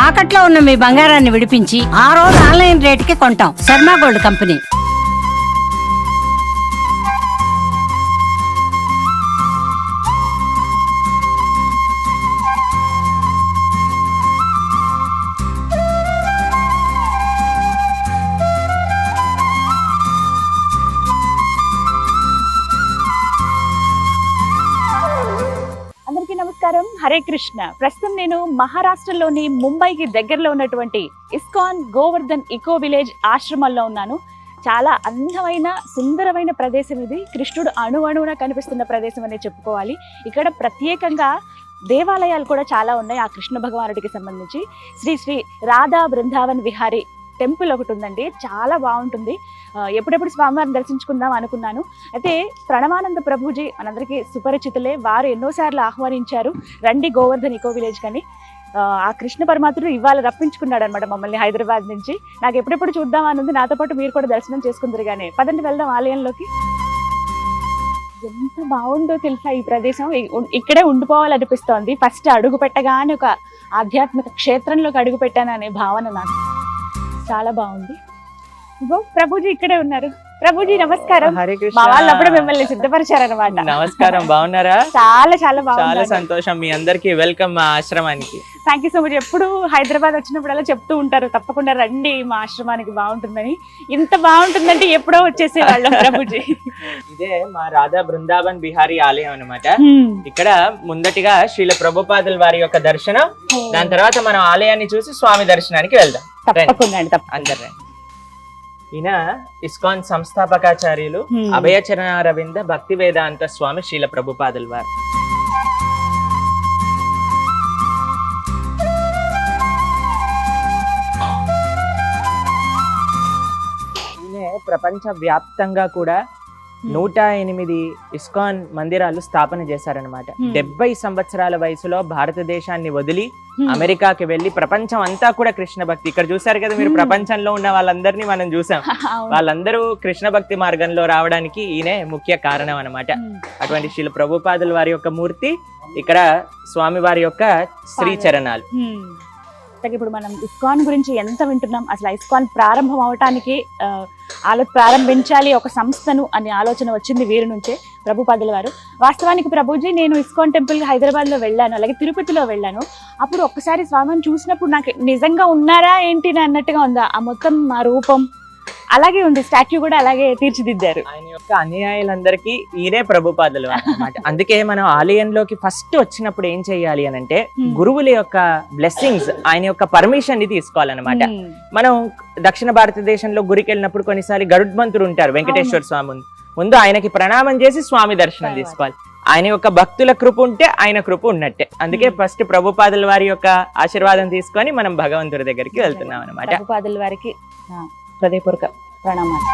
తాకట్లో ఉన్న మీ బంగారాన్ని విడిపించి ఆ రోజు ఆన్లైన్ రేటుకి కొంటాం. Sharma gold company. అందరికీ నమస్కారం. హరే కృష్ణ. ప్రస్తుతం నేను మహారాష్ట్రలోని ముంబైకి దగ్గరలో ఉన్నటువంటి ఇస్కాన్ గోవర్ధన్ ఇకో విలేజ్ ఆశ్రమంలో ఉన్నాను. చాలా అందమైన సుందరమైన ప్రదేశం ఇది. కృష్ణుడు అణువణువున కనిపిస్తున్న ప్రదేశం అనే చెప్పుకోవాలి. ఇక్కడ ప్రత్యేకంగా దేవాలయాలు కూడా చాలా ఉన్నాయి. ఆ కృష్ణ భగవానుడికి సంబంధించి శ్రీ శ్రీ రాధా బృందావన్ విహారీ టెంపుల్ ఒకటి ఉందండి. చాలా బాగుంటుంది. ఎప్పుడెప్పుడు స్వామివారిని దర్శించుకుందాం అనుకున్నాను. అయితే ప్రణవానంద ప్రభుజీ మనందరికీ సుపరిచితులే. వారు ఎన్నోసార్లు ఆహ్వానించారు, రండి గోవర్ధన్ ఇకో విలేజ్ కని. ఆ కృష్ణ పరమాత్ముడు ఇవాళ రప్పించుకున్నాడు అనమాట మమ్మల్ని హైదరాబాద్ నుంచి. నాకు ఎప్పుడెప్పుడు చూద్దామని ఉంది. నాతో పాటు మీరు కూడా దర్శనం చేసుకుందరుగానే. పదండి వెళ్దాం ఆలయంలోకి. ఎంత బాగుందో తెలుసా ఈ ప్రదేశం. ఇక్కడే ఉండిపోవాలనిపిస్తోంది. ఫస్ట్ అడుగు పెట్టగానే ఒక ఆధ్యాత్మిక క్షేత్రంలోకి అడుగు పెట్టాననే భావన నాకు. చాలా బాగుంది. ఇగో ప్రభుజీ ఇక్కడే ఉన్నారు. ప్రభుజీ నమస్కారం. హరే కృష్ణ. మా వాళ్ళు అప్పుడే మిమ్మల్ని సిద్ధపరిచారనమాట. నమస్కారం, బాగున్నారా? చాలా చాలా బాగుంది. చాలా సంతోషం. మీ అందరికి వెల్కమ్ మా ఆశ్రమానికి. Thank you so much. ఎప్పుడు హైదరాబాద్ వచ్చినప్పుడు అలా చెప్తూ ఉంటారు, తప్పకుండా రండి మా ఆశ్రమానికి, బాగుంటుందని. ఇంత బాగుంటుందంటే ఎప్పుడో వచ్చేసేవాళ్ళం ప్రభుజీ. ఇదే మా రాధా బృందావన్ బిహారీ ఆలయం అన్నమాట. ఇక్కడ ముందటిగా శ్రీల ప్రభుపాదుల వారి యొక్క దర్శనం, దాని తర్వాత మనం ఆలయాన్ని చూసి స్వామి దర్శనానికి వెళ్దాం. తప్పకుండా అండి, తప్పకుండా. అందరు ఈయన ఇస్కాన్ సంస్థాపకాచార్యులు అభయచరణారవింద భక్తి వేదాంత స్వామి శ్రీల ప్రభుపాదుల వారు. ఈయన ప్రపంచ వ్యాప్తంగా కూడా 108 ఇస్కాన్ మందిరాలు స్థాపన చేశారనమాట. 70 సంవత్సరాల వయసులో భారతదేశాన్ని వదిలి అమెరికాకి వెళ్లి ప్రపంచం అంతా కూడా కృష్ణ భక్తి. ఇక్కడ చూసారు కదా మీరు, ప్రపంచంలో ఉన్న వాళ్ళందరినీ మనం చూసాం. వాళ్ళందరూ కృష్ణ భక్తి మార్గంలో రావడానికి ఈయనే ముఖ్య కారణం అన్నమాట. అటువంటి శ్రీల ప్రభుపాదుల వారి యొక్క మూర్తి, ఇక్కడ స్వామి వారి యొక్క శ్రీచరణాలు. ఇప్పుడు మనం ఇస్కాన్ గురించి ఎంత వింటున్నాం. అసలు ఇస్కాన్ ప్రారంభం అవటానికి ప్రారంభించాలి ఒక సంస్థను అనే ఆలోచన వచ్చింది వీరి నుంచే, ప్రభుపాదుల వారు. వాస్తవానికి ప్రభుజీ, నేను ఇస్కాన్ టెంపుల్ హైదరాబాద్ లో వెళ్ళాను, అలాగే తిరుపతిలో వెళ్ళాను. అప్పుడు ఒక్కసారి స్వామిని చూసినప్పుడు నాకు నిజంగా ఉన్నారా ఏంటి అన్నట్టుగా ఉందా. ఆ మొత్తం ఆ రూపం అలాగే ఉంది. స్టాచ్యూ కూడా అలాగే తీర్చిదిద్దారు. ఆయన యొక్క అనుయాయులందరికీ ఈయనే ప్రభుపాదులు అన్నమాట. అందుకే మనం ఆలయంలోకి ఫస్ట్ వచ్చినప్పుడు ఏం చెయ్యాలి అని అంటే, గురువుల యొక్క బ్లెస్సింగ్స్, ఆయన యొక్క పర్మిషన్ ని తీసుకోవాలన్నమాట. మనం దక్షిణ భారతదేశంలో గురికి వెళ్ళినప్పుడు కొన్నిసార్లు గరుడ్మంతుడు ఉంటారు, వెంకటేశ్వర స్వామి ముందు ఆయనకి ప్రణామం చేసి స్వామి దర్శనం తీసుకోవాలి. ఆయన యొక్క భక్తుల కృప ఉంటే ఆయన కృప ఉన్నట్టే. అందుకే ఫస్ట్ ప్రభుపాదుల వారి యొక్క ఆశీర్వాదం తీసుకొని మనం భగవంతుడి దగ్గరికి వెళ్తున్నాం అనమాట. ప్రభుపాదుల వారికి హృదయపూర్వక ప్రణామాలు.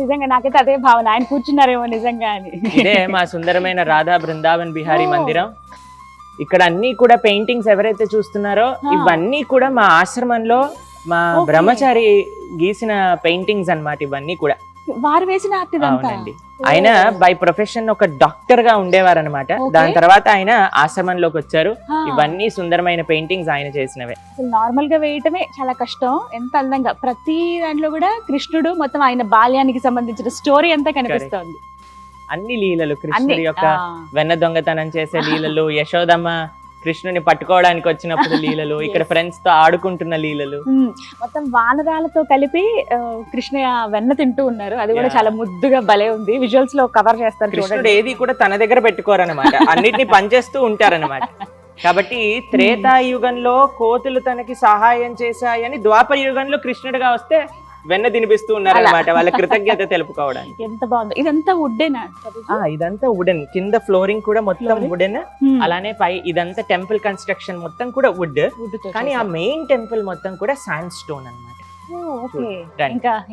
నిజంగా నాకైతే అదే భావన, ఆయన కూర్చున్నారేమో నిజంగా అని. ఇదే మా సుందరమైన రాధా బృందావన్ బిహారీ మందిరం. ఇక్కడ అన్ని కూడా పెయింటింగ్స్ ఎవరైతే చూస్తున్నారో ఇవన్నీ కూడా మా ఆశ్రమంలో మా బ్రహ్మచారి గీసిన పెయింటింగ్స్ అన్నమాట. ఇవన్నీ కూడా వారు వేసిన ఆర్ట్. అవునండి. ఆయన బై ప్రొఫెషన్ ఒక డాక్టర్ గా ఉండేవారు అనమాట. దాని తర్వాత ఆయన ఆశ్రమంలోకి వచ్చారు. ఇవన్నీ సుందరమైన పెయింటింగ్స్ ఆయన చేసినవే. నార్మల్ గా వేయటమే చాలా కష్టం. ఎంత అందంగా ప్రతి దాంట్లో కూడా కృష్ణుడు మొత్తం ఆయన బాల్యానికి సంబంధించిన స్టోరీ అంతా కనిపిస్తోంది. అన్ని లీలలు, కృష్ణుడి యొక్క వెన్న దొంగతనం చేసే లీలలు, యశోదమ్మ కృష్ణుని పట్టుకోవడానికి వచ్చినప్పుడు లీలలు, ఇక్కడ ఫ్రెండ్స్ తో ఆడుకుంటున్న లీలలు, మొత్తం వానరాలతో కలిపి కృష్ణ వెన్న తింటూ ఉన్నారు. అది కూడా చాలా ముద్దుగా భలే ఉంది. విజువల్స్ లో కవర్ చేస్తారు. కృష్ణుడు ఏది కూడా తన దగ్గర పెట్టుకోరనమాట, అన్నిటిని పనిచేస్తూ ఉంటారనమాట. కాబట్టి త్రేతాయుగంలో కోతులు తనకి సహాయం చేశాయని ద్వాపర యుగంలో కృష్ణుడిగా వస్తే వెన్న తినిపిస్తూ ఉన్నారనమాట, వాళ్ళ కృతజ్ఞత తెలుపుకోవడానికి. ఎంత బాగుంది. ఇదంతా వుడ్డేనా? ఇదంతా వుడెన్. కింద ఫ్లోరింగ్ కూడా మొత్తం వుడెన్. అలానే పై ఇదంతా టెంపుల్ కన్స్ట్రక్షన్ మొత్తం కూడా వుడ్. కానీ ఆ మెయిన్ టెంపుల్ మొత్తం కూడా శాండ్ స్టోన్ అన్నమాట.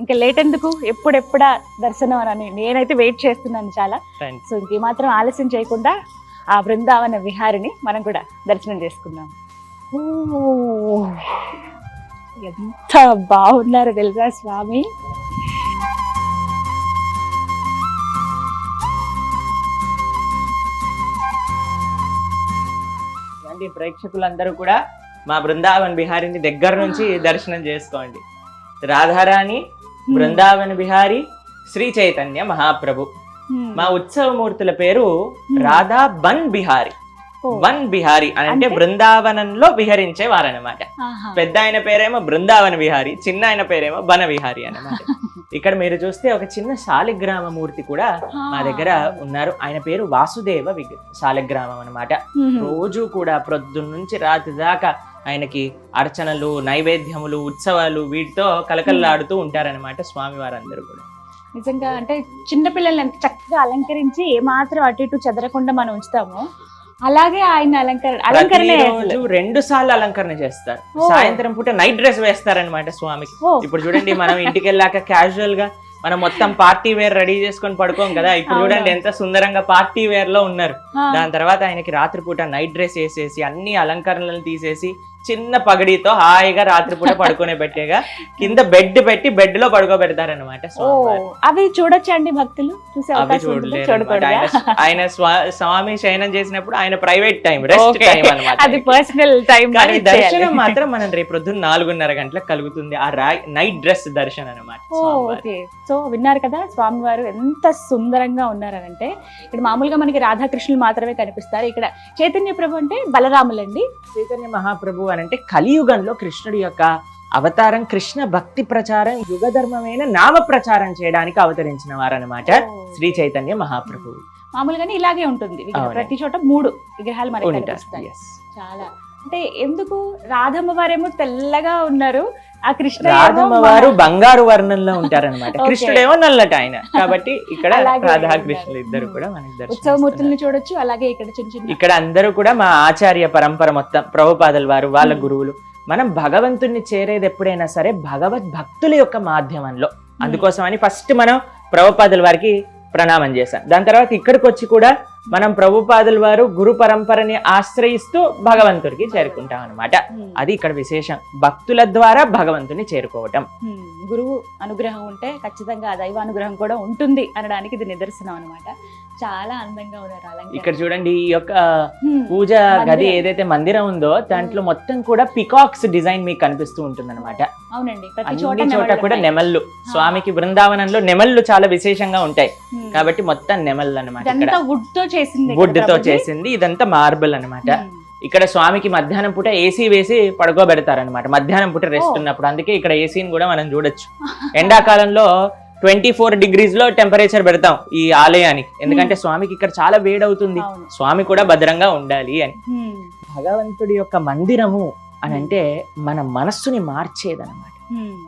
ఇంకా లేట్ ఎందుకు, ఎప్పుడెప్పుడా దర్శనం అని నేనైతే వెయిట్ చేస్తున్నాను చాలా. సో ఇంకేమాత్రం ఆలస్యం చేయకుండా ఆ బృందావన విహారిని మనం కూడా దర్శనం చేసుకుందాం. ఎంత బాగున్నారు తెలుసా స్వామి. ఉన్నటువంటి ప్రేక్షకులందరూ కూడా మా బృందావన్ బిహారీని దగ్గర నుంచి దర్శనం చేసుకోండి. రాధారాణి, బృందావన్ బిహారీ, శ్రీ చైతన్య మహాప్రభు. మా ఉత్సవమూర్తుల పేరు రాధా బన్ బిహారీ. వన్ బిహారీ అంటే బృందావనంలో విహరించే వారనమాట. పెద్ద ఆయన పేరేమో బృందావన విహారీ, చిన్న ఆయన పేరేమో బన విహారీ అన్నమాట. ఇక్కడ మీరు చూస్తే ఒక చిన్న శాలిగ్రామ మూర్తి కూడా మా దగ్గర ఉన్నారు. ఆయన పేరు వాసుదేవ శాలిగ్రామం అన్నమాట. రోజు కూడా ప్రొద్దున్న నుంచి రాత్రి దాకా ఆయనకి అర్చనలు, నైవేద్యములు, ఉత్సవాలు వీటితో కలకల్లాడుతూ ఉంటారనమాట స్వామి వారందరూ కూడా. నిజంగా అంటే చిన్నపిల్లల్ని ఎంత చక్కగా అలంకరించి ఏమాత్రం అటు ఇటు చెదరకుండా మనం ఉంచుతామో అలాగే ఆయన అలంకరణ 2 సార్లు అలంకరణ చేస్తారు. సాయంత్రం పూట నైట్ డ్రెస్ వేస్తారనమాట స్వామికి. ఇప్పుడు చూడండి, మనం ఇంటికి వెళ్ళాక క్యాజువల్ గా మనం మొత్తం పార్టీ వేర్ రెడీ చేసుకొని పడుకోం కదా, ఇప్పుడు చూడండి ఎంత సుందరంగా పార్టీ వేర్ లో ఉన్నారు. దాని తర్వాత ఆయనకి రాత్రిపూట నైట్ డ్రెస్ వేసేసి అన్ని అలంకరణలను తీసేసి చిన్న పగడితో హాయిగా రాత్రిపూట పడుకునే పెట్టేగా కింద బెడ్ పెట్టి బెడ్ లో పడుకోబెడతారనమాట. అవి చూడొచ్చండి భక్తులు? అవి చూడలేదు. ఆయన స్వామి శయనం చేసినప్పుడు ఆయన ప్రైవేట్ టైం, రెస్ట్ టైం అన్నమాట, అది పర్సనల్ టైం. దర్శనం మాత్రం మనం రేపు పొద్దున్న 4:30 గంటలకు కలుగుతుంది. ఆ నైట్ డ్రెస్ దర్శనం అనమాట. సో విన్నారు కదా స్వామివారు ఎంత సుందరంగా ఉన్నారనంటే. ఇక్కడ మామూలుగా మనకి రాధాకృష్ణులు మాత్రమే కనిపిస్తారు. ఇక్కడ చైతన్య ప్రభు అంటే బలరాములండి. చైతన్య మహాప్రభు అనంటే కలియుగంలో కృష్ణుడి యొక్క అవతారం, కృష్ణ భక్తి ప్రచారం, యుగ ధర్మమైన నామ ప్రచారం చేయడానికి అవతరించిన వారనమాట శ్రీ చైతన్య మహాప్రభు. మామూలుగానే ఇలాగే ఉంటుంది, ప్రతి చోట 3 విగ్రహాలు మనకి కనిపిస్తాయి. చాలా అంటే ఎందుకు రాధమ్మ వారేమో తెల్లగా ఉన్నారు, ఆ కృష్ణ రాధమ్మ వారు బంగారు వర్ణంలో ఉంటారనమాట, కృష్ణుడేమో నల్లట ఆయన. కాబట్టి ఇక్కడ రాధాకృష్ణులు ఇద్దరు కూడా మనకి ఉత్సవమూర్తుల్ని చూడొచ్చు. అలాగే ఇక్కడ చిన్న ఇక్కడ అందరూ కూడా మా ఆచార్య పరంపర మొత్తం ప్రభుపాదుల వారు, వాళ్ళ గురువులు. మనం భగవంతుణ్ణి చేరేది ఎప్పుడైనా సరే భగవద్ భక్తుల యొక్క మాధ్యమంలో. అందుకోసమని ఫస్ట్ మనం ప్రభుపాదుల వారికి ప్రణామం చేశాం. దాని తర్వాత ఇక్కడికి వచ్చి కూడా మనం ప్రభుపాదుల వారు గురు పరంపరని ఆశ్రయిస్తూ భగవంతుడికి చేరుకుంటాం అనమాట. అది ఇక్కడ విశేషం, భక్తుల ద్వారా భగవంతుని చేరుకోవటం. గురువు అనుగ్రహం ఉంటే ఖచ్చితంగా దైవ అనుగ్రహం కూడా ఉంటుంది అనడానికి ఇది నిదర్శనం అనమాట. చాలా అందంగా ఉన్నారు. ఇక్కడ చూడండి, ఈ యొక్క పూజ గది ఏదైతే మందిరం ఉందో దాంట్లో మొత్తం కూడా పికాక్స్ డిజైన్ మీకు కనిపిస్తూ ఉంటుంది అనమాట. అవునండి, అన్ని చోట కూడా నెమళ్ళు. స్వామికి బృందావనంలో నెమళ్ళు చాలా విశేషంగా ఉంటాయి కాబట్టి మొత్తం నెమళ్ళు అనమాట. వుడ్ తో చేసింది, ఇదంతా మార్బుల్ అనమాట. ఇక్కడ స్వామికి మధ్యాహ్నం పూట ఏసీ వేసి పడుకోబెడతారనమాట, మధ్యాహ్నం పూట రెస్ట్ ఉన్నప్పుడు. అందుకే ఇక్కడ ఏసీని కూడా మనం చూడొచ్చు. ఎండాకాలంలో 24 degrees లో టెంపరేచర్ పెడతాం ఈ ఆలయానికి, ఎందుకంటే స్వామికి ఇక్కడ చాలా వేడవుతుంది, స్వామి కూడా భద్రంగా ఉండాలి అని. భగవంతుడి యొక్క మందిరము అని అంటే మన మనస్సుని మార్చేదనమాట.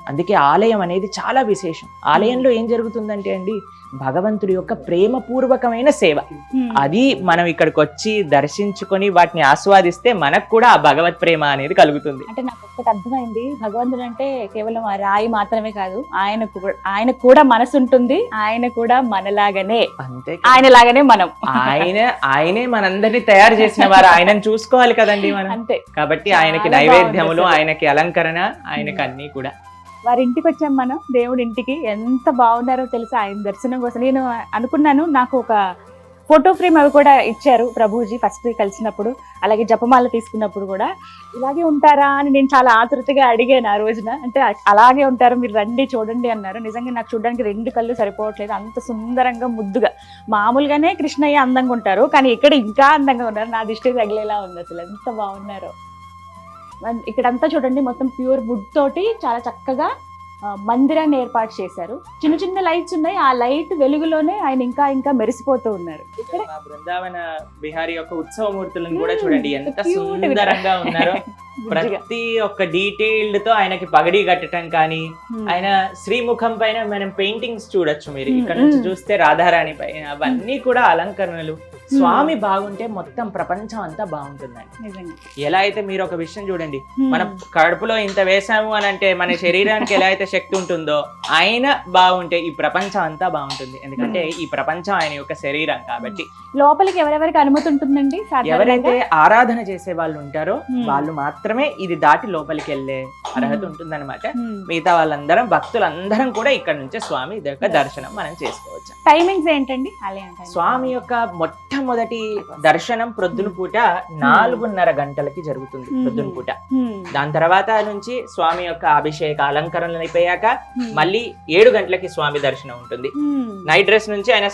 అందుకే ఆలయం అనేది చాలా విశేషం. ఆలయంలో ఏం జరుగుతుందంటే అండి, భగవంతుడి యొక్క ప్రేమపూర్వకమైన సేవ. అది మనం ఇక్కడికి వచ్చి దర్శించుకొని వాటిని ఆస్వాదిస్తే మనకు కూడా ఆ భగవత్ ప్రేమ అనేది కలుగుతుంది. అంటే నాకు ఒకటి అర్థమైంది, భగవంతుడు అంటే కేవలం ఆ రాయి మాత్రమే కాదు, ఆయన కూడా మనసు ఉంటుంది, ఆయన కూడా మనలాగానే, అంతే ఆయన లాగానే మనం. ఆయనే మనందరినీ తయారు చేసిన వారు, ఆయనను చూసుకోవాలి కదండి మనం. అంతే. కాబట్టి ఆయనకి నైవేద్యములు, ఆయనకి అలంకరణ, ఆయనకి అన్ని కూడా. వారి ఇంటికి వచ్చాం మనం, దేవుడి ఇంటికి. ఎంత బాగున్నారో తెలుసా ఆయన దర్శనం కోసం. నేను అనుకున్నాను, నాకు ఒక ఫోటో ఫ్రేమ్ అవి కూడా ఇచ్చారు ప్రభుజీ ఫస్ట్ కలిసినప్పుడు, అలాగే జపమాల తీసుకున్నప్పుడు కూడా. ఇలాగే ఉంటారా అని నేను చాలా ఆతృతగా అడిగాను ఆ రోజున. అంటే అలాగే ఉంటారు, మీరు రండి చూడండి అన్నారు. నిజంగా నాకు చూడడానికి 2 కళ్ళు సరిపోవట్లేదు, అంత సుందరంగా ముద్దుగా. మామూలుగానే కృష్ణయ్య అందంగా ఉంటారు, కానీ ఇక్కడ ఇంకా అందంగా ఉన్నారు. నా దృష్టికి తగిలేలా ఉంది, అసలు ఎంత బాగున్నారో. ఇక్కడంతా చూడండి, మొత్తం ప్యూర్ వుడ్ తోటి చాలా చక్కగా మందిరాన్ని ఏర్పాటు చేశారు. చిన్న చిన్న లైట్స్ ఉన్నాయి, ఆ లైట్ వెలుగులోనే ఆయన ఇంకా ఇంకా మెరిసిపోతూ ఉన్నారు. ఇక్కడ బృందావన బిహారీ యొక్క ఉత్సవమూర్తులను కూడా చూడండి ఎంత సుందరంగా ఉన్నారో. ప్రతి ఒక్క డీటెయిల్డ్ తో ఆయనకి పగడి కట్టడం కానీ, ఆయన శ్రీముఖం పైన మనం పెయింటింగ్స్ చూడొచ్చు మీరు. ఇక్కడ నుంచి చూస్తే రాధారాణి పైన అవన్నీ కూడా అలంకరణలు. స్వామి బాగుంటే మొత్తం ప్రపంచం అంతా బాగుంటుందండి. ఎలా అయితే మీరు ఒక విషయం చూడండి, మనం కడుపులో ఇంత వేసాము అని అంటే మన శరీరానికి ఎలా అయితే శక్తి ఉంటుందో, ఆయన బాగుంటే ఈ ప్రపంచం అంతా బాగుంటుంది. ఎందుకంటే ఈ ప్రపంచం ఆయన యొక్క శరీరం కాబట్టి. లోపలికి ఎవరెవరికి అనుమతి ఉంటుందండి? ఎవరైతే ఆరాధన చేసే వాళ్ళు ఉంటారో వాళ్ళు మాత్రమే ఇది దాటి లోపలికి వెళ్ళే అర్హత ఉంటుందన్నమాట. మిగతా వాళ్ళందరం, భక్తులందరం కూడా ఇక్కడ నుంచే స్వామి యొక్క దర్శనం మనం చేసుకోవచ్చు. టైమింగ్స్ ఏంటండి? స్వామి యొక్క మొట్టమొదటి మొట్టమొదటి దర్శనం ప్రొద్దున పూట 4:30 గంటలకి జరుగుతుంది ప్రొద్దున పూట. దాని తర్వాత నుంచి స్వామి యొక్క అభిషేక అలంకరణలు అయిపోయాక మళ్ళీ 7 గంటలకి స్వామి దర్శనం ఉంటుంది. నైట్ డ్రెస్ నుంచి ఆయన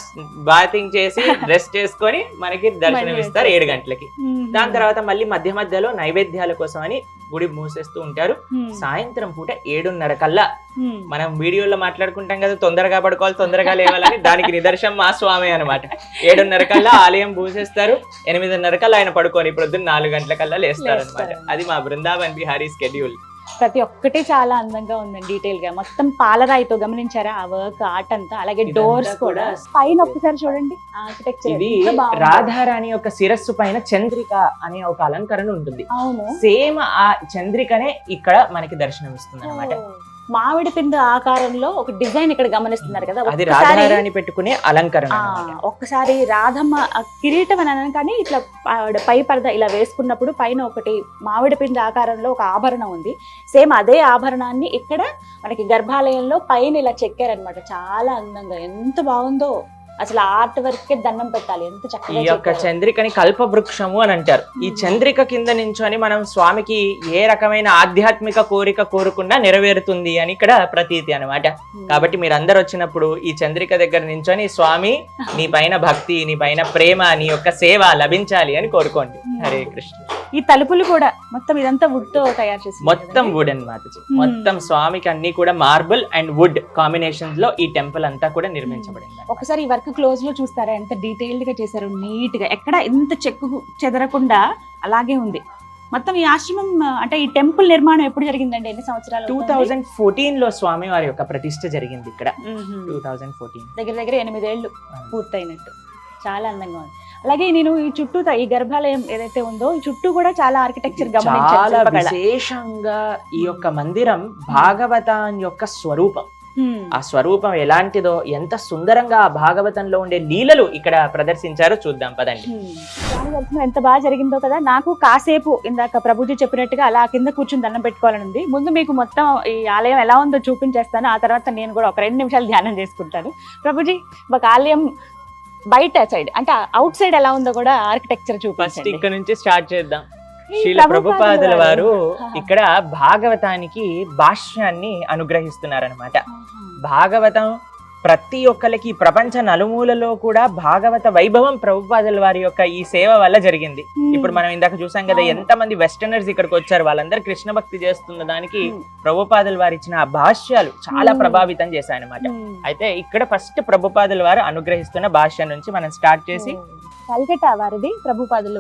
బాతింగ్ చేసి డ్రెస్ చేసుకొని మనకి దర్శనం ఇస్తారు 7 గంటలకి. దాని తర్వాత మళ్ళీ మధ్య మధ్యలో నైవేద్యాల కోసం అని గుడి మూసేస్తూ ఉంటారు. సాయంత్రం పూట 7:30 కల్లా మనం వీడియోలో మాట్లాడుకుంటాం కదా, తొందరగా పడుకోవాలి తొందరగా లేవాలని, దానికి నిదర్శనం మా స్వామి అనమాట. 7:30 కల్లా ఆలయం మూసేస్తారు, 8:30 కల్లా ఆయన పడుకొని ప్రొద్దున 4 గంటల కల్లా లేస్తారు అనమాట. అది మా బృందావన్ బిహారీ స్కెడ్యూల్. ప్రతి ఒక్కటి చాలా అందంగా ఉందండి, డీటెయిల్ గా మొత్తం పాలరాయితో గమనించారా ఆ వర్క్ ఆర్ట్ అంతా. అలాగే డోర్స్ కూడా పైన ఒక్కసారి చూడండి ఆర్కిటెక్చర్. ఇది రాధారాణి యొక్క శిరస్సు పైన చంద్రిక అనే ఒక అలంకరణ ఉంటుంది. అవును, సేమ్ ఆ చంద్రికనే ఇక్కడ మనకి దర్శనం ఇస్తుంది అనమాట. మామిడి పిండి ఆకారంలో ఒక డిజైన్ ఇక్కడ గమనిస్తున్నారు కదా, అది రాధారాణి పెట్టుకునే అలంకరణ. ఒక్కసారి రాధమ్మ కిరీటం అని అన్నాను కానీ ఇట్లా పై పరద ఇలా వేసుకున్నప్పుడు పైన ఒకటి మామిడి పిండి ఆకారంలో ఒక ఆభరణం ఉంది. సేమ్ అదే ఆభరణాన్ని ఇక్కడ మనకి గర్భాలయంలో పైన ఇలా చెక్కారనమాట. చాలా అందంగా, ఎంత బాగుందో అసలు ఆర్ట్ వర్క్ కే దండం పెట్టాలి, ఎంత చక్కగా. ఈ యొక్క చంద్రికని కల్ప వృక్షము అని అంటారు. ఈ చంద్రిక కింద నించొని మనం స్వామికి ఏ రకమైన ఆధ్యాత్మిక కోరిక కోరుకున్నా నెరవేరుతుంది అని ఇక్కడ ప్రతీతి అనమాట. కాబట్టి మీరు అందరు వచ్చినప్పుడు ఈ చంద్రిక దగ్గర నించొని స్వామి నీ పైన భక్తి, నీ పైన ప్రేమ, నీ యొక్క సేవ లభించాలి అని కోరుకోండి. హరే కృష్ణ. ఈ తలుపులు కూడా మొత్తం ఇదంతా వుడ్ తో తయారు చేసి, మొత్తం వుడ్ అన్నమాట. మొత్తం స్వామికి అన్ని కూడా మార్బుల్ అండ్ వుడ్ కాంబినేషన్స్ లో ఈ టెంపుల్ అంతా కూడా నిర్మించబడింది. ఒకసారి ఈ వర్క్ క్లోజ్ లో చూస్తారా, ఎంత డీటెయిల్డ్ గా చేశారు, నీట్ గా, ఎక్కడ ఎంత చెక్కు చెదరకుండా అలాగే ఉంది మొత్తం. ఈ ఆశ్రమం అంటే ఈ టెంపుల్ నిర్మాణం ఎప్పుడు జరిగిందండి, ఎన్ని సంవత్సరాలు? 2014 లో స్వామి వారి యొక్క ప్రతిష్ఠ జరిగింది ఇక్కడ. 2014 దగ్గర దగ్గర 8 ఏళ్ళు పూర్తయినట్టు. చాలా అందంగా ఉంది. అలాగే నేను ఈ చుట్టూ ఈ గర్భాలయం ఏదైతే ఉందో ఈ చుట్టూ కూడా చాలా ఆర్కిటెక్చర్ చాలా విశేషంగా ఈ యొక్క మందిరం భాగవతం యొక్క స్వరూపం. ఆ స్వరూపం ఎలాంటిదో, ఎంత సుందరంగా ఆ భాగవతంలో ఉండే లీలలు ఇక్కడ ప్రదర్శించారో చూద్దాం పదండి. దర్శనం ఎంత బాగా జరిగిందో కదా. నాకు కాసేపు ఇందాక ప్రభుజీ చెప్పినట్టుగా అలా కింద కూర్చుని దండం పెట్టుకోవాలని ఉంది. ముందు మీకు మొత్తం ఈ ఆలయం ఎలా ఉందో చూపించేస్తాను, ఆ తర్వాత నేను కూడా ఒక 2 నిమిషాలు ధ్యానం చేసుకుంటాను. ప్రభుజీ ఒక ఆలయం బయట సైడ్ అంటే అవుట్ సైడ్ ఎలా ఉందో కూడా ఆర్కిటెక్చర్ చూపించండి. ఇక్కడ నుంచి స్టార్ట్ చేద్దాం. శ్రీల ప్రభుపాదుల వారు ఇక్కడ భాగవతానికి భాష్యాన్ని అనుగ్రహిస్తున్నారనమాట. భాగవతం ప్రతి ఒక్కరికి ప్రపంచ నలుమూలలో కూడా భాగవత వైభవం ప్రభుపాదుల వారి యొక్క ఈ సేవ వల్ల జరిగింది. ఇప్పుడు మనం ఇందాక చూసాం కదా, ఎంత మంది వెస్టర్నర్స్ ఇక్కడికి వచ్చారు, వాళ్ళందరూ కృష్ణ భక్తి చేస్తున్న దానికి ప్రభుపాదుల వారు ఇచ్చిన ఆ భాష్యాలు చాలా ప్రభావితం చేశాయన్నమాట. అయితే ఇక్కడ ఫస్ట్ ప్రభుపాదుల వారు అనుగ్రహిస్తున్న భాష్యం నుంచి మనం స్టార్ట్ చేసి, కల్కట్టా వారిది ప్రభుపాదుల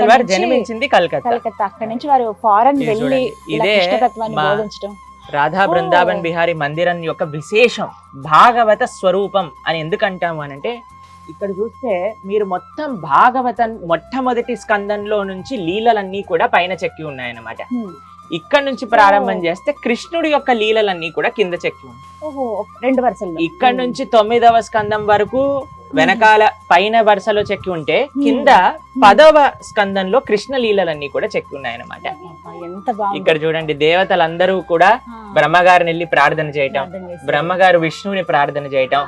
వారు జన్మించింది కల్కత్తా. అక్కడి నుంచి వారు ఫారెన్ వెళ్ళి ఇదే కృష్ణతత్వాన్ని బోధించడం. రాధా బృందావన్ బిహారీ మందిరం యొక్క విశేషం భాగవత స్వరూపం అని ఎందుకంటాము అనంటే, ఇక్కడ చూస్తే మీరు మొత్తం భాగవతం మొట్టమొదటి స్కందంలో నుంచి లీలలన్నీ కూడా పైన చెక్కి ఉన్నాయన్నమాట. ఇక్కడ నుంచి ప్రారంభం చేస్తే కృష్ణుడి యొక్క లీలలన్నీ కూడా కింద చెక్కి ఉన్నాయి. 2 వరుసలు. ఇక్కడ నుంచి 9వ స్కందం వరకు వెనకాల పైన వరుసలో చెక్కి ఉంటే, కింద 10వ స్కందంలో కృష్ణ లీలలన్నీ కూడా చెక్కి ఉన్నాయన్నమాట. ఇక్కడ చూడండి, దేవతలందరూ కూడా బ్రహ్మగారిని వెళ్ళి ప్రార్థన చేయటం, బ్రహ్మగారు విష్ణువుని ప్రార్థన చేయటం,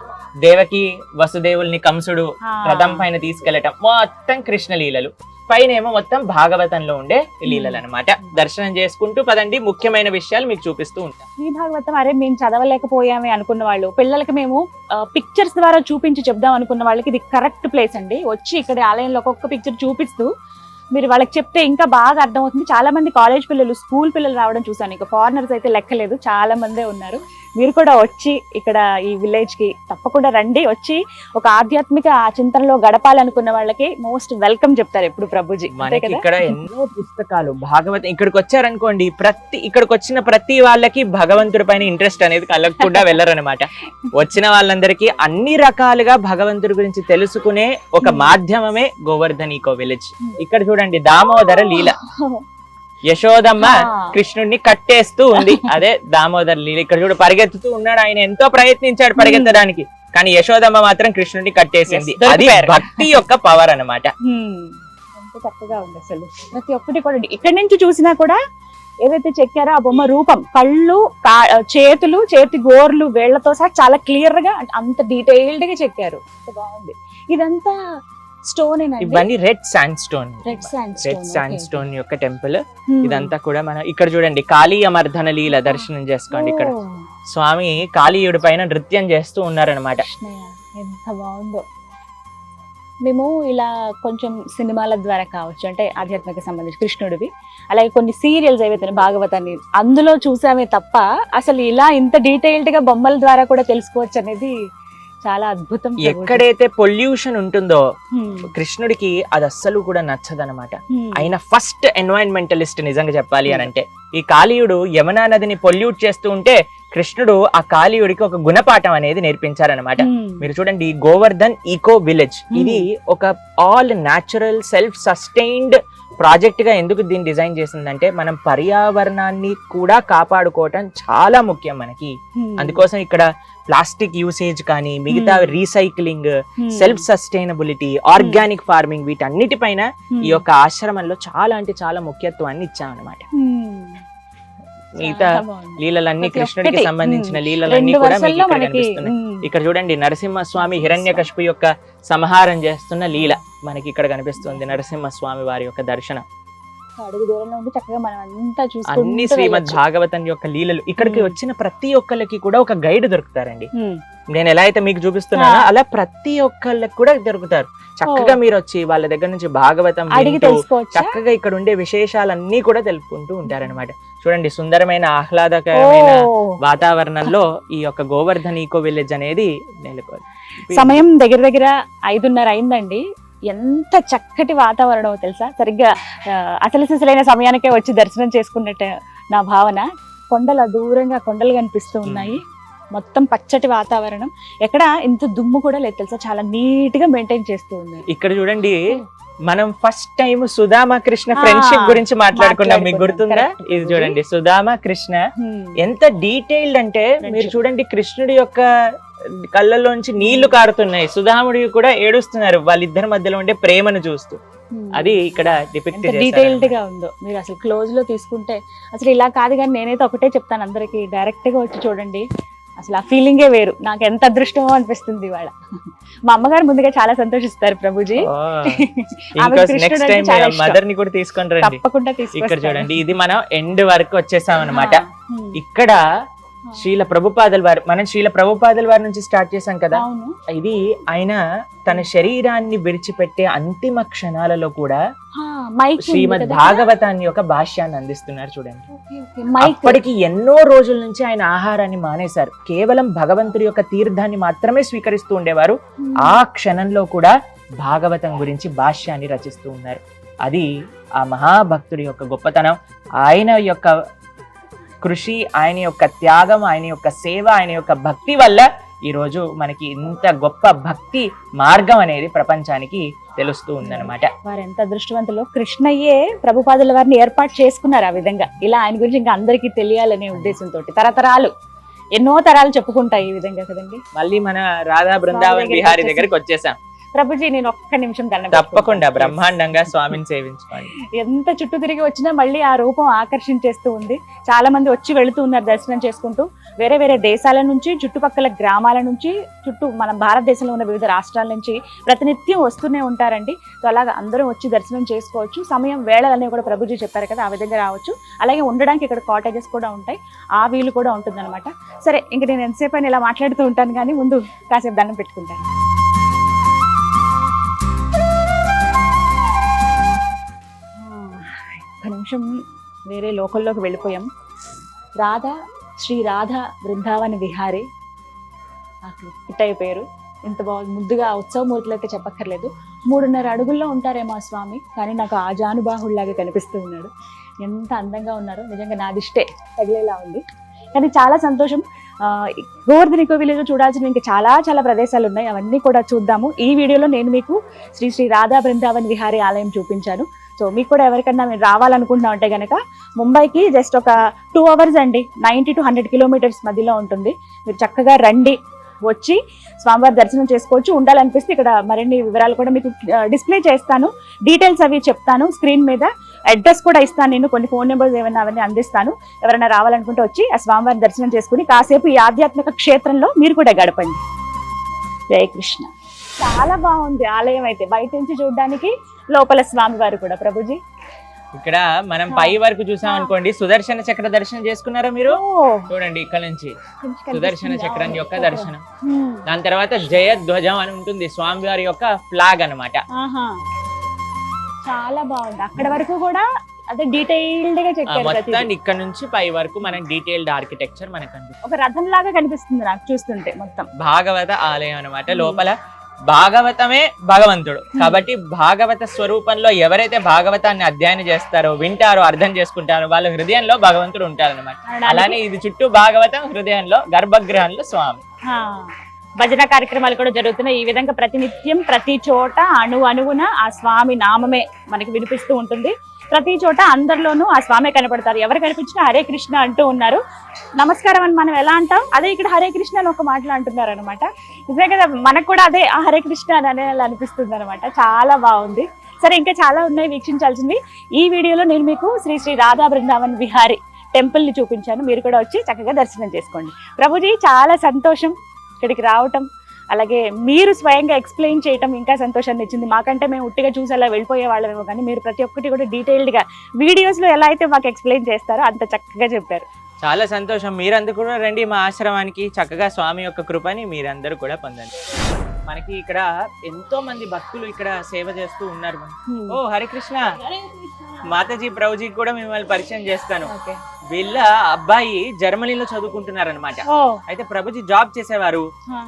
దేవకి వసుదేవుల్ని కంసుడు రథం పైన తీసుకెళ్లటం, మొత్తం కృష్ణ లీలలు. పైన ఏమో మొత్తం భాగవతంలో ఉండే లీలలు అనమాట. దర్శనం చేసుకుంటూ పదండి, ముఖ్యమైన విషయాలు మీకు చూపిస్తూ ఉంటాం. ఈ భాగవతం అరే మేము చదవలేకపోయామే అనుకున్న వాళ్ళు, పిల్లలకి మేము పిక్చర్స్ ద్వారా చూపించి చెప్దాం అనుకున్న వాళ్ళకి ఇది కరెక్ట్ ప్లేస్ అండి. వచ్చి ఇక్కడ ఆలయంలో ఒక్కొక్క పిక్చర్ చూపిస్తూ మీరు వాళ్ళకి చెప్తే ఇంకా బాగా అర్థమవుతుంది. చాలా మంది కాలేజ్ పిల్లలు, స్కూల్ పిల్లలు రావడం చూసాను. ఇక ఫారినర్స్ అయితే లెక్కలేదు, చాలా మందే ఉన్నారు. మీరు కూడా వచ్చి ఇక్కడ ఈ విలేజ్ కి తప్పకుండా రండి. వచ్చి ఒక ఆధ్యాత్మిక చింతనలో గడపాలనుకున్న వాళ్ళకి మోస్ట్ వెల్కమ్ చెప్తారు ఎప్పుడు ప్రభుజీ. ఇక్కడ ఎన్నో పుస్తకాలు భాగవతం ఇక్కడికి వచ్చారనుకోండి, ఇక్కడికి వచ్చిన ప్రతి వాళ్ళకి భగవంతుడి పైన ఇంట్రెస్ట్ అనేది కలగకుండా వెళ్ళరనమాట. వచ్చిన వాళ్ళందరికీ అన్ని రకాలుగా భగవంతుడి గురించి తెలుసుకునే ఒక మాధ్యమమే గోవర్ధన్ ఈకో విలేజ్. ఇక్కడ చూడండి, దామోదర లీల. యశోదమ్మ కృష్ణుడిని కట్టేస్తూ ఉంది, అదే దామోదర్ లీల. ఇక్కడ చూడు, పరిగెత్తుతూ ఉన్నాడు ఆయన, ఎంతో ప్రయత్నించాడు పరిగెత్తడానికి, కానీ యశోదమ్మ మాత్రం కృష్ణుడిని కట్టేసింది. అది భక్తి యొక్క పవర్ అన్నమాట. ఎంత చక్కగా ఉంది అసలు. ప్రతి ఒక్కటి కూడా ఇక్కడి నుంచి చూసినా కూడా ఏదైతే చెక్కారో ఆ బొమ్మ రూపం, కళ్ళు, చేతులు, చేతి గోర్లు, వేళ్లతో సహా చాలా క్లియర్ గా అంత డీటెయిల్డ్ గా చెక్కారు. బాగుంది. ఇదంతా స్టోన్ ఇవన్నీ red sand stone. Red sand stone యొక్క టెంపుల్ ఇదంతా కూడా మనం ఇక్కడ చూడండి కాళీయ మర్దన లీల దర్శనం చేసుకోండి. ఇక్కడ స్వామి కాళీయుడి పైన నృత్యం చేస్తూ ఉన్నారనమాట. ఎంత బాగుందో. మేము ఇలా కొంచెం సినిమాల ద్వారా కావచ్చు, అంటే ఆధ్యాత్మిక సంబంధించి కృష్ణుడివి, అలాగే కొన్ని సీరియల్స్ ఏవైతే భాగవతాన్ని అందులో చూసామే తప్ప అసలు ఇలా ఇంత డీటెయిల్డ్ గా బొమ్మల ద్వారా కూడా తెలుసుకోవచ్చు అనేది చాలా అద్భుతం. ఎక్కడైతే పొల్యూషన్ ఉంటుందో కృష్ణుడికి అది అస్సలు కూడా నచ్చదనమాట. ఆయన ఫస్ట్ ఎన్వైరన్మెంటలిస్ట్ నిజంగా చెప్పాలి అని అంటే. ఈ కాళీయుడు యమునా నదిని పొల్యూట్ చేస్తూ ఉంటే కృష్ణుడు ఆ కాళీయుడికి ఒక గుణపాఠం అనేది నేర్పించారనమాట. మీరు చూడండి గోవర్ధన్ ఈకో విలేజ్, ఇది ఒక all natural self sustained project గా ఎందుకు దీన్ని డిజైన్ చేసిందంటే మనం పర్యావరణాన్ని కూడా కాపాడుకోవటం చాలా ముఖ్యం మనకి. అందుకోసం ఇక్కడ ప్లాస్టిక్ యూసేజ్ కానీ మిగతా recycling, self sustainability, organic farming వీటన్నిటిపైన ఈ యొక్క ఆశ్రమంలో చాలా అంటే చాలా ముఖ్యత్వాన్ని ఇచ్చామన్నమాట. మిగతా లీలలన్నీ కృష్ణుడికి సంబంధించిన లీలలన్నీ కూడా మీకు ఇక్కడ కనిపిస్తున్నాయి. ఇక్కడ చూడండి నరసింహస్వామి హిరణ్యకశిపు యొక్క సంహారం చేస్తున్న లీల మనకి ఇక్కడ కనిపిస్తుంది. నరసింహస్వామి వారి యొక్క దర్శనం అడుగు దూరంలో ఉండి చక్కగా మనం అంతా చూసుకుంటూ అన్ని శ్రీమద్ భాగవతం యొక్క లీలలు. ఇక్కడికి వచ్చిన ప్రతి ఒక్కళ్ళకి కూడా ఒక గైడ్ దొరుకుతారండి. నేను ఎలా అయితే మీకు చూపిస్తున్నానో అలా ప్రతి ఒక్కళ్ళకి కూడా దొరుకుతారు. చక్కగా మీరు వచ్చి వాళ్ళ దగ్గర నుంచి భాగవతం చక్కగా ఇక్కడ ఉండే విశేషాలన్నీ కూడా తెలుపుకుంటూ ఉంటారనమాట. చూడండి సుందరమైన ఆహ్లాదకరమైన వాతావరణంలో ఈ యొక్క గోవర్ధన్ ఈకో విలేజ్ అనేది నెలకొంది. సమయం దగ్గర దగ్గర 5:30 అయిందండి. ఎంత చక్కటి వాతావరణం తెలుసా. సరిగ్గా అసలు సిసలైన సమయానికే వచ్చి దర్శనం చేసుకున్నట్టు నా భావన. కొండల దూరంగా కొండలు కనిపిస్తూ ఉన్నాయి, మొత్తం పచ్చటి వాతావరణం, ఎక్కడ ఇంత దుమ్ము కూడా లేదు తెలుసా. చాలా నీట్ గా మెయింటైన్ చేస్తూ ఉన్నారు. ఇక్కడ చూడండి మనం first time Sudama Krishna friendship గురించి మాట్లాడుకున్నాం, మీకు గుర్తుందా? ఇది చూడండి సుధామ కృష్ణ ఎంత డీటెయిల్డ్ అంటే మీరు చూడండి కృష్ణుడి యొక్క కళ్ళల్లోంచి నీళ్లు కారుతున్నాయి, సుధాముడి కూడా ఏడుస్తున్నారు వాళ్ళిద్దరి మధ్యలో ఉండే ప్రేమను చూస్తూ. అది ఇక్కడ డిపిక్ట్ డీటెయిల్డ్ గా ఉందో. మీరు అసలు క్లోజ్ లో తీసుకుంటే అసలు ఇలా కాదు, కానీ నేనైతే ఒకటే చెప్తాను అందరికి, డైరెక్ట్ గా వచ్చి చూడండి, అసలు ఆ ఫీలింగే వేరు. నాకు ఎంత అదృష్టమో అనిపిస్తుంది ఇవాళ. మా అమ్మగారు ముందుగా చాలా సంతోషిస్తారు ప్రభుజీ. మదర్ ని కూడా తీసుకొని రండి, తప్పకుండా తీసుకుంటారు. ఇక్కడ చూడండి ఇది మనం ఎండ్ వరకు వచ్చేసాం అనమాట. ఇక్కడ శ్రీల ప్రభుపాదుల వారు, మనం శ్రీల ప్రభుపాదుల వారి నుంచి స్టార్ట్ చేశాం కదా. ఇది ఆయన తన శరీరాన్ని విడిచిపెట్టే అంతిమ క్షణాలలో కూడా శ్రీమద్ భాగవతాన్ని యొక్క భాష్యాన్ని అందిస్తున్నారు చూడండి. అప్పటికి ఎన్నో రోజుల నుంచి ఆయన ఆహారాన్ని మానేశారు, కేవలం భగవంతుడి యొక్క తీర్థాన్ని మాత్రమే స్వీకరిస్తూ ఉండేవారు. ఆ క్షణంలో కూడా భాగవతం గురించి భాష్యాన్ని రచిస్తూ ఉన్నారు. అది ఆ మహాభక్తుడి యొక్క గొప్పతనం. ఆయన యొక్క కృషి, ఆయన యొక్క త్యాగం, ఆయన యొక్క సేవ, ఆయన యొక్క భక్తి వల్ల ఈ రోజు మనకి ఇంత గొప్ప భక్తి మార్గం అనేది ప్రపంచానికి తెలుస్తూ ఉందన్నమాట. వారు ఎంత అదృష్టవంతులు. కృష్ణయ్యే ప్రభుపాదుల వారిని ఏర్పాటు చేసుకున్నారు ఆ విధంగా. ఇలా ఆయన గురించి ఇంకా అందరికీ తెలియాలనే ఉద్దేశంతో తరతరాలు ఎన్నో తరాలు చెప్పుకుంటాయి ఈ విధంగా కదండి. మళ్ళీ మన రాధా బృందావన్ బిహారీ దగ్గరికి వచ్చేసాం. ప్రభుజీ నేను ఒక్క నిమిషం దండం తప్పకుండా బ్రహ్మాండంగా స్వామిని సేవించుకోండి. ఎంత చుట్టూ తిరిగి వచ్చినా మళ్ళీ ఆ రూపం ఆకర్షించేస్తూ ఉంది. చాలా మంది వచ్చి వెళుతూ ఉన్నారు దర్శనం చేసుకుంటూ. వేరే వేరే దేశాల నుంచి, చుట్టుపక్కల గ్రామాల నుంచి, చుట్టూ మన భారతదేశంలో ఉన్న వివిధ రాష్ట్రాల నుంచి ప్రతినిత్యం వస్తూనే ఉంటారండి. సో అలాగా అందరూ వచ్చి దర్శనం చేసుకోవచ్చు. సమయం వేళలనే కూడా ప్రభుజీ చెప్పారు కదా, ఆ విధంగా రావచ్చు. అలాగే ఉండడానికి ఇక్కడ కాటేజెస్ కూడా ఉంటాయి, ఆ వీలు కూడా ఉంటుంది అనమాట. సరే, ఇంక నేను ఎంతసేపు అయినా ఇలా మాట్లాడుతూ ఉంటాను, కానీ ముందు కాసేపు దండం పెట్టుకుంటాను. ఒక నిమిషం వేరే లోకల్లోకి వెళ్ళిపోయాం. శ్రీ రాధా బృందావన్ విహారీ ఇట్టయ్య పేరు. ఇంత బాగా ముద్దుగా ఉత్సవమూర్తులు అయితే చెప్పక్కర్లేదు. 3.5 అడుగుల్లో ఉంటారేమో ఆ స్వామి, కానీ నాకు ఆజానుబాహుళ్లాగా కనిపిస్తూ ఉన్నాడు. ఎంత అందంగా ఉన్నారో, నిజంగా నాదిష్టే తగిలేలా ఉంది. కానీ చాలా సంతోషం. గోవర్ధన్ ఈకో విలేజ్ చూడాల్సిన ఇంకా చాలా చాలా ప్రదేశాలు ఉన్నాయి, అవన్నీ కూడా చూద్దాము. ఈ వీడియోలో నేను మీకు శ్రీ రాధా బృందావన్ విహారీ ఆలయం చూపించాను. సో మీకు కూడా ఎవరికన్నా మీరు రావాలనుకుంటున్నా ఉంటే కనుక ముంబైకి జస్ట్ ఒక 2 hours అండి, 90 to 100 kilometers మధ్యలో ఉంటుంది. మీరు చక్కగా రండి, వచ్చి స్వామివారి దర్శనం చేసుకోవచ్చు. ఉండాలనిపిస్తే ఇక్కడ మరిన్ని వివరాలు కూడా మీకు డిస్ప్లే చేస్తాను, డీటెయిల్స్ అవి చెప్తాను స్క్రీన్ మీద. అడ్రస్ కూడా ఇస్తాను, నేను కొన్ని ఫోన్ నెంబర్స్ ఏమైనా అవన్నీ అందిస్తాను. ఎవరైనా రావాలనుకుంటే వచ్చి ఆ స్వామివారి దర్శనం చేసుకుని కాసేపు ఈ ఆధ్యాత్మిక క్షేత్రంలో మీరు కూడా గడపండి. జయ కృష్ణ. చాలా బాగుంది ఆలయం అయితే, బయట నుంచి చూడడానికి, లోపల స్వామి వారు కూడా. ప్రభుజీ ఇక్కడ మనం పై వరకు చూసాం అనుకోండి, సుదర్శన చక్ర దర్శనం చేసుకున్నారా మీరు? చూడండి ఇక్కడ నుంచి సుదర్శన చక్రం యొక్క దర్శనం. దాని తర్వాత జయ ధ్వజం అని ఉంటుంది, స్వామి వారి యొక్క ఫ్లాగ్ అన్నమాట. చాలా బాగుంది. అక్కడ వరకు కూడా అదే డీటెయిల్డ్ గా చెక్కారు. మొత్తం ఇక్కడ నుంచి పై వరకు మనకి డీటెయిల్డ్ ఆర్కిటెక్చర్ మనకు కనిపిస్తుంది. ఒక రథం లాగా కనిపిస్తుంది నాకు చూస్తుంటే. మొత్తం భాగవత ఆలయం అన్నమాట. లోపల భాగవతమే భగవంతుడు కాబట్టి భాగవత స్వరూపంలో ఎవరైతే భాగవతాన్ని అధ్యయనం చేస్తారో, వింటారో, అర్థం చేసుకుంటారో వాళ్ళ హృదయంలో భగవంతుడు ఉంటారన్నమాట. అలానే ఇది చుట్టూ భాగవతం, హృదయంలో గర్భగృహంలో స్వామి. భజన కార్యక్రమాలు కూడా జరుగుతున్నాయి. ఈ విధంగా ప్రతినిత్యం ప్రతి చోట అణువున ఆ స్వామి నామమే మనకి వినిపిస్తూ ఉంటుంది. ప్రతి చోట అందరిలోనూ ఆ స్వామి కనపడతారు. ఎవరు కనిపించినా హరే కృష్ణ అంటూ ఉన్నారు. నమస్కారం అని మనం ఎలా అంటాం, అదే ఇక్కడ హరే కృష్ణ అని ఒక మాటలు అంటున్నారు అనమాట. నిజమే కదా, మనకు కూడా అదే ఆ హరే కృష్ణ అని అనిపిస్తుంది అనమాట. చాలా బాగుంది. సరే, ఇంకా చాలా ఉన్నాయి వీక్షించాల్సింది. ఈ వీడియోలో నేను మీకు శ్రీ శ్రీ రాధా బృందావన్ విహారీ టెంపుల్ ని చూపించాను. మీరు కూడా వచ్చి చక్కగా దర్శనం చేసుకోండి. ప్రభుజీ చాలా సంతోషం ఇక్కడికి రావటం, అలాగే మీరు స్వయంగా ఎక్స్ప్లెయిన్ చేయటం ఇంకా సంతోషాన్ని ఇచ్చింది. మాకంటే మేము ఉట్టిగా చూసి అలా వెళ్ళిపోయే వాళ్ళమేమో, కానీ మీరు ప్రతి ఒక్కటి కూడా డీటెయిల్డ్గా వీడియోస్లో ఎలా అయితే మాకు ఎక్స్ప్లెయిన్ చేస్తారో అంత చక్కగా చెప్పారు. చాలా సంతోషం. మీరందరూ కూడా రండి మా ఆశ్రమానికి, చక్కగా స్వామి యొక్క కృపని మీరందరూ కూడా పొందండి. మనకి ఇక్కడ ఎంతో మంది భక్తులు ఇక్కడ సేవ చేస్తూ ఉన్నారు. ఓ హరికృష్ణ, మాతాజీ ప్రభుజీ కూడా మిమ్మల్ని పరిచయం చేస్తాను. వీళ్ళ అబ్బాయి జర్మనీలో చదువుకుంటున్నారు అనమాట. అయితే ప్రభుజీ జాబ్ చేసేవారు,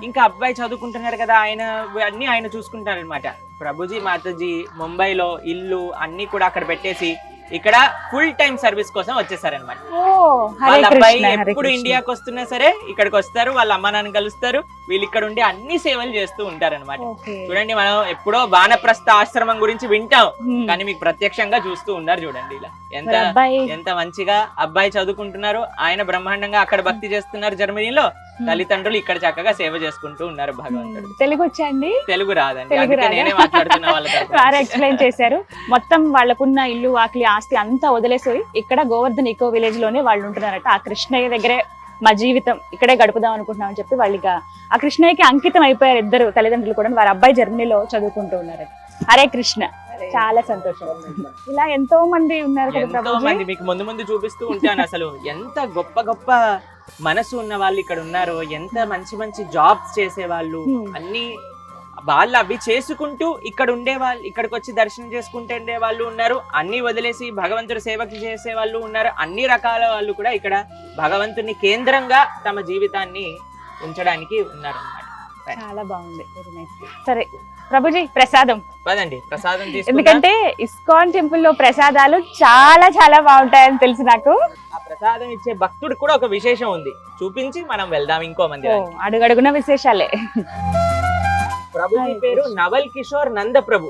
ఇంకా అబ్బాయి చదువుకుంటున్నారు కదా, ఆయన చూసుకుంటారు అనమాట. ప్రభుజీ మాతాజీ ముంబైలో ఇల్లు అన్ని కూడా అక్కడ పెట్టేసి ఇక్కడ ఫుల్ టైం సర్వీస్ కోసం వచ్చేసారనమాట. వాళ్ళ అబ్బాయి ఎప్పుడు ఇండియాకి వస్తున్నా సరే ఇక్కడికి వస్తారు, వాళ్ళ అమ్మ నాన్న కలుస్తారు, వీళ్ళు ఇక్కడ ఉండి అన్ని సేవలు చేస్తూ ఉంటారనమాట. చూడండి, మనం ఎప్పుడో వానప్రస్థ ఆశ్రమం గురించి వింటాం, కానీ మీకు ప్రత్యక్షంగా చూస్తూ ఉన్నారు. చూడండి ఇలా ఎంత మంచిగా అబ్బాయి చదువుకుంటున్నారు, ఆయన బ్రహ్మాండంగా అక్కడ భక్తి చేస్తున్నారు జర్మనీలో, తల్లిదండ్రులు ఇక్కడ చక్కగా సేవ చేసుకుంటూ ఉన్నారు. భగవంతుడు. తెలుగు వచ్చండి? తెలుగు రాదండి, అందుకే నేనే మాట్లాడుతున్నా. వాళ్ళ ఎక్స్ప్లెయిన్ చేశారు. మొత్తం వాళ్ళకున్న ఇల్లు వాకిలి ఆస్తి అంతా వదిలేసి ఇక్కడ గోవర్ధన్ ఇకో విలేజ్ లోనే వాళ్ళు ఉంటున్నారట. ఆ కృష్ణయ్య దగ్గరే మా జీవితం ఇక్కడే గడుపుదాం అనుకుంటున్నాం అని చెప్పి వాళ్ళు ఇక ఆ కృష్ణయ్యకి అంకితం అయిపోయారు. ఇద్దరు తల్లిదండ్రులు కూడా. వారి అబ్బాయి జర్మనీలో చదువుకుంటూ ఉన్నారట. హరే కృష్ణ. చాలా సంతోషం. ఇలా ఎంతో మంది ఉన్నారు కదా, మీకు ముందు ముందు చూపిస్తూ ఉంటాను. అసలు ఎంత గొప్ప గొప్ప మనసు ఉన్న వాళ్ళు ఇక్కడ ఉన్నారు, ఎంత మంచి మంచి జాబ్స్ చేసే వాళ్ళు, అన్ని వాళ్ళు అవి చేసుకుంటూ ఇక్కడ ఉండే వాళ్ళు, ఇక్కడికి వచ్చి దర్శనం చేసుకుంటూ ఉండే వాళ్ళు ఉన్నారు, అన్ని వదిలేసి భగవంతుడి సేవకి చేసే వాళ్ళు ఉన్నారు. అన్ని రకాల వాళ్ళు కూడా ఇక్కడ భగవంతుని కేంద్రంగా తమ జీవితాన్ని ఉంచడానికి ఉన్నారు అన్నమాట. చాలా బాగుంది. Very nice. సరే ప్రభుజీ, ప్రసాదం పదండి, ప్రసాదం తీసుకుందాం. ఎందుకంటే ఇస్కాన్ టెంపుల్ లో ప్రసాదాలు చాలా చాలా బాగుంటాయని తెలుసు నాకు. ఆ ప్రసాదం ఇచ్చే భక్తుడు కూడా ఒక విశేషం ఉంది, చూపించి మనం వెళ్దాం ఇంకో మంది. అడుగడుగున విశేషాలే. ప్రభుజీ పేరు నవల్ కిషోర్ నంద ప్రభు.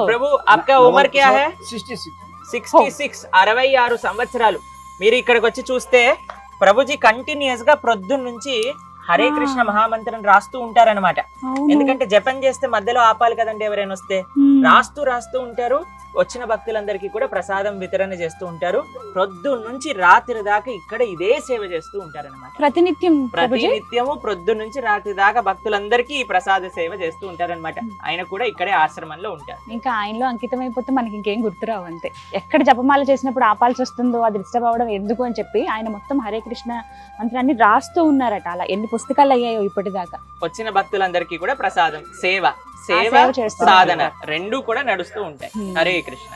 ప్రభు आपका उम्र क्या है? 66. 66 సంవత్సరాలు. మీరు ఇక్కడికి వచ్చి చూస్తే ప్రభుజీ కంటిన్యూస్ గా ప్రొద్దున నుంచి హరే కృష్ణ మహామంత్రం రాస్తూ ఉంటారనమాట. ఎందుకంటే జపం చేస్తే మధ్యలో ఆపాలి కదండి ఎవరైనా వస్తే. రాస్తూ ఉంటారు. వచ్చిన భక్తులందరికీ కూడా ప్రసాదం వితరణ చేస్తూ ఉంటారు. ప్రొద్దున నుంచి రాత్రి దాకా ఇక్కడ ఇదే సేవ చేస్తూ ఉంటారనమాట. ప్రతినిత్యము ప్రొద్దున నుంచి రాత్రి దాకా భక్తులందరికీ ఈ ప్రసాద సేవ చేస్తూ ఉంటారనమాట. ఆయన కూడా ఇక్కడే ఆశ్రమంలో ఉంటారు. ఇంకా ఆయనలో అంకితం అయిపోతే మనకి ఇంకేం గుర్తురావు అంతే. ఎక్కడ జపమాల చేసినప్పుడు ఆపాల్సి వస్తుందో, అది డిస్టర్బ్ అవ్వడం ఎందుకు అని చెప్పి ఆయన మొత్తం హరే కృష్ణ మంత్రాన్ని రాస్తూ ఉన్నారట. అలా ఎన్ని పుస్తకాలు అయ్యాయో ఇప్పటిదాకా. వచ్చిన భక్తులందరికీ కూడా ప్రసాదం, సేవ సాధన రెండు కూడా నడుస్తూ ఉంటాయి. హరే కృష్ణ.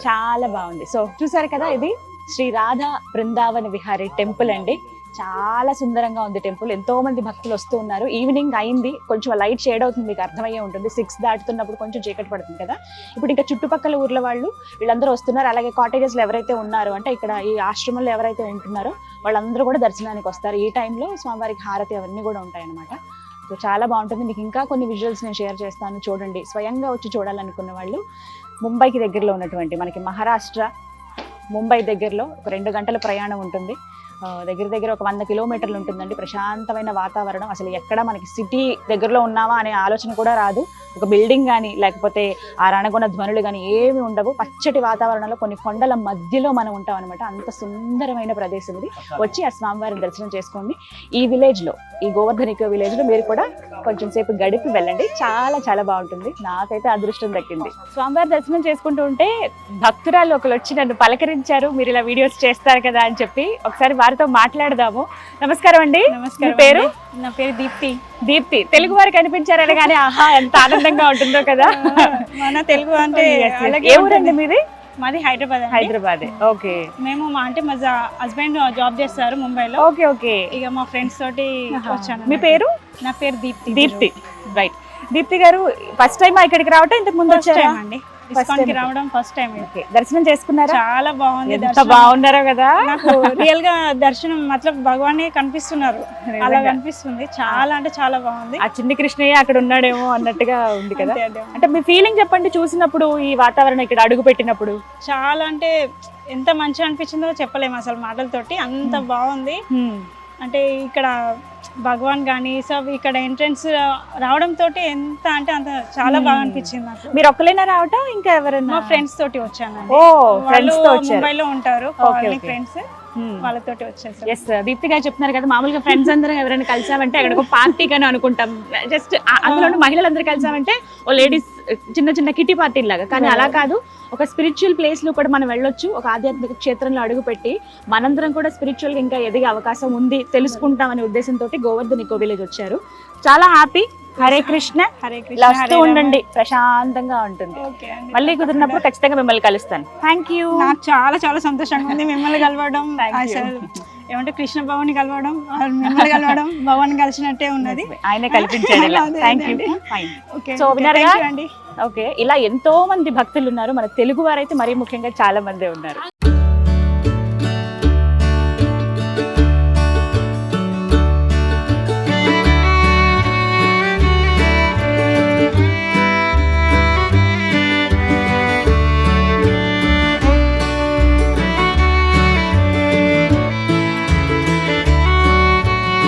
చాలా బాగుంది. సో చూసారు కదా, ఇది శ్రీ రాధా బృందావన్ విహారీ టెంపుల్ అండి. చాలా సుందరంగా ఉంది టెంపుల్. ఎంతో మంది భక్తులు వస్తూ ఉన్నారు. ఈవినింగ్ అయింది, కొంచెం లైట్ షేడ్ అవుతుంది, మీకు అర్థమయ్యే ఉంటుంది. 6 దాటుతున్నప్పుడు కొంచెం చీకటి పడుతుంది కదా. ఇప్పుడు ఇంకా చుట్టుపక్కల ఊర్ల వాళ్ళు వీళ్ళందరూ వస్తున్నారు. అలాగే కాటేజెస్ లో ఎవరైతే ఉన్నారో, అంటే ఇక్కడ ఈ ఆశ్రమంలో ఎవరైతే ఉంటున్నారో వాళ్ళందరూ కూడా దర్శనానికి వస్తారు. ఈ టైంలో స్వామివారికి హారతి అవన్నీ కూడా ఉంటాయి అన్నమాట. సో చాలా బాగుంటుంది. మీకు ఇంకా కొన్ని విజువల్స్ నేను షేర్ చేస్తాను, చూడండి. స్వయంగా వచ్చి చూడాలనుకున్న వాళ్ళు ముంబైకి దగ్గరలో ఉన్నటువంటి, మనకి మహారాష్ట్ర ముంబై దగ్గరలో ఒక 2 గంటల ప్రయాణం ఉంటుంది. దగ్గర ఒక 100 కిలోమీటర్లు ఉంటుందండి. ప్రశాంతమైన వాతావరణం. అసలు ఎక్కడ మనకి సిటీ దగ్గరలో ఉన్నామా అనే ఆలోచన కూడా రాదు. ఒక బిల్డింగ్ కానీ లేకపోతే ఆ రణగొన ధ్వనులు కానీ ఏమి ఉండవు. పచ్చటి వాతావరణంలో కొన్ని కొండల మధ్యలో మనం ఉంటాం అనమాట. అంత సుందరమైన ప్రదేశం ఇది. వచ్చి ఆ స్వామివారిని దర్శనం చేసుకోండి. ఈ విలేజ్లో, ఈ గోవర్ధన్ ఇకో విలేజ్లో మీరు కూడా కొంచెం సేపు గడిపి వెళ్ళండి, చాలా చాలా బాగుంటుంది. నాకైతే అదృష్టం దక్కింది. స్వామివారి దర్శనం చేసుకుంటూ ఉంటే భక్తురాలు ఒకరు వచ్చి నన్ను పలకరించారు, మీరు ఇలా వీడియోస్ చేస్తారు కదా అని చెప్పి. ఒకసారి వారితో మాట్లాడదాము. నమస్కారం అండి. నమస్కారం. మీ పేరు? నా పేరు దీప్తి. దీప్తి. తెలుగు వారు కనిపించారని కానీ ఆహా ఎంత ఆనందంగా ఉంటుందో కదా. మన తెలుగు అంటే అలాగే ఏ ఊరండి మీది? మాది హైదరాబాద్ అండి. హైదరాబాద్. ఓకే. మేము మా హస్బెండ్ జాబ్ చేస్తారు ముంబైలో. Okay okay. ఇక మా ఫ్రెండ్స్ తోటి వచ్చాను. మీ పేరు? నా పేరు దీప్తి. దీప్తి. రైట్. దీప్తి గారు ఫస్ట్ టైం ఇక్కడికి రావటం, ఇంతకు ముందు వచ్చారా? అండి ఇస్కాన్ కి రావడం ఫస్ట్ టైం. ఓకే. దర్శనం చేసుకున్నారా? చాలా బాగుంది. ఎంత దర్శనం బాగున్నారో కదా. నాకు రియల్ గా దర్శనం మతలబ్ భగవాన్ కనిపిస్తున్నారు, అలా కనిపిస్తుంది. చాలా అంటే చాలా బాగుంది. ఆ చిన్ని కృష్ణయ్య అక్కడ ఉన్నాడేమో అన్నట్టుగా ఉంది కదా. అంతే. అంటే మీ ఫీలింగ్ చెప్పండి చూసినప్పుడు, ఈ వాతావరణం ఇక్కడ అడుగు పెట్టినప్పుడు. చాలా అంటే ఎంత మంచిగా అనిపించిందో చెప్పలేము అసలు మాటలతోటి, అంత బాగుంది. అంటే ఇక్కడ భగవాన్ గానీ సో ఇక్కడ ఎంట్రన్స్ రావడం తోటి ఎంత అంటే అంత చాలా బాగా అనిపించింది నాకు. మీరు ఒక్కలేనా రావటం, ఇంకా ఎవరైనా? మా ఫ్రెండ్స్ తోటి వచ్చాను. ఓ, ఫ్రెండ్స్ తో వచ్చారు. ముంబైలో ఉంటారు ఫ్రెండ్స్, వాళ్ళతోటి వచ్చేసారు. ఎస్, దీప్తి గారు చెప్తున్నారు కదా, మామూలుగా ఫ్రెండ్స్ అందరం ఎవరైనా కలిసామంటే అక్కడ ఒక పార్టీ కానీ అనుకుంటాం. జస్ట్ అందులో మహిళలందరూ కలిసామంటే ఓ లేడీస్ చిన్న చిన్న కిటీ పార్టీ లాగా, కానీ అలా కాదు. ఒక స్పిరిచువల్ ప్లేస్ లో కూడా మనం వెళ్ళొచ్చు, ఒక ఆధ్యాత్మిక క్షేత్రంలో అడుగు పెట్టి మనందరం కూడా స్పిరిచువల్ గా ఇంకా ఎదిగే అవకాశం ఉంది, తెలుసుకుంటాం అనే ఉద్దేశంతో గోవర్ధన్ ఇకో విలేజ్ వచ్చారు. చాలా హ్యాపీ. హరే కృష్ణ. హరే ఇలా కృష్ణ. వస్తూ ఉండండి, ప్రశాంతంగా ఉంటుంది. ఓకే అండి. మళ్ళీ కుదిరినప్పుడు ఖచ్చితంగా మిమ్మల్ని కలుస్తాను. Thank you. నాకు చాలా చాలా సంతోషంగా ఉంది మిమ్మల్ని కలవడం. Thank you. అసలు ఏమంటే కృష్ణ భగవాన్ కలవడం, మిమ్మల్ని కలవడం భగవాన్ కలిసినట్టే ఉన్నది. ఆయనే కల్పించాడు. అదే, థ్యాంక్ యూ. అదే. ఫైన్. ఓకే, సో ఓకే, విన్నారుగా? thank you అండి. ఓకే, ఇలా ఎంతో మంది భక్తులు ఉన్నారు. మన తెలుగు వారైతే మరీ ముఖ్యంగా చాలా మంది ఉన్నారు.